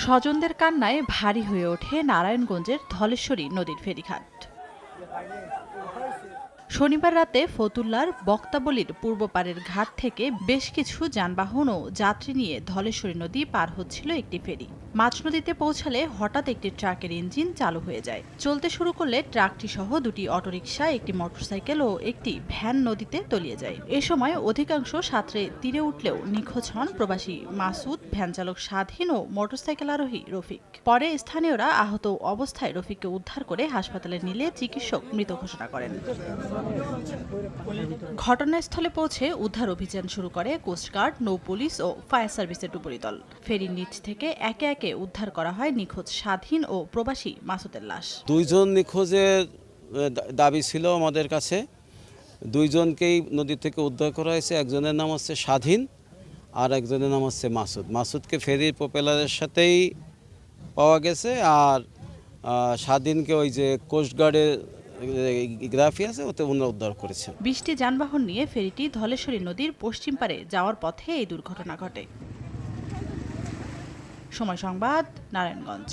স্বজনদের কান্নায় ভারী হয়ে ওঠে নারায়ণগঞ্জের ধলেশ্বরী নদীর ফেরিঘাট। শনিবার রাতে ফতুল্লার বক্তাবলীর পূর্ব পারের ঘাট থেকে বেশ কিছু যানবাহন ও যাত্রী নিয়ে ধলেশ্বরী নদী পার হচ্ছিল একটি ফেরি। মাঝ নদীতে পৌঁছালে হঠাৎ একটি ট্রাকের ইঞ্জিন চালু হয়ে যায়। চলতে শুরু করলে ট্রাকটি সহ দুটি অটোরিকশা, একটি মোটরসাইকেল ও একটি ভ্যান নদীতে তলিয়ে যায়। এ সময় অধিকাংশ সাঁতরে তীরে উঠলেও নিখোঁজ হন প্রবাসী মাসুদ, ভ্যানচালক স্বাধীন ও মোটরসাইকেল আরোহী রফিক। পরে স্থানীয়রা আহত অবস্থায় রফিককে উদ্ধার করে হাসপাতালে নিলে চিকিৎসক মৃত ঘোষণা করেন। ঘটনাস্থলে পৌঁছে উদ্ধার অভিযান শুরু করে কোস্টগার্ড, নৌপুলিশ ও ফায়ার সার্ভিসের ডুবুরি দল। ফেরির নিচ থেকে একে একে উদ্ধার করা হয় নিখোঁজ স্বাধীন ও প্রবাসী মাসুদের লাশ। দুইজন নিখোঁজের দাবি ছিল আমাদের কাছে। দুইজনকেই নদী থেকে উদ্ধার করা হয়েছে। একজনের নাম হচ্ছে স্বাধীন আর একজনের নাম হচ্ছে মাসুদ। মাসুদকে ফেরির প্রপেলারের সাথেই পাওয়া গেছে, আর স্বাধীনকে ওই যে কোস্টগার্ডের গ্রাফি আছে ওতে ওনারা উদ্ধার করেছে। ২০টি যানবাহন নিয়ে ফেরিটি ধলেশ্বরী নদীর পশ্চিম পারে যাওয়ার পথে এই দুর্ঘটনা ঘটে। সময় সংবাদ, নারায়ণগঞ্জ।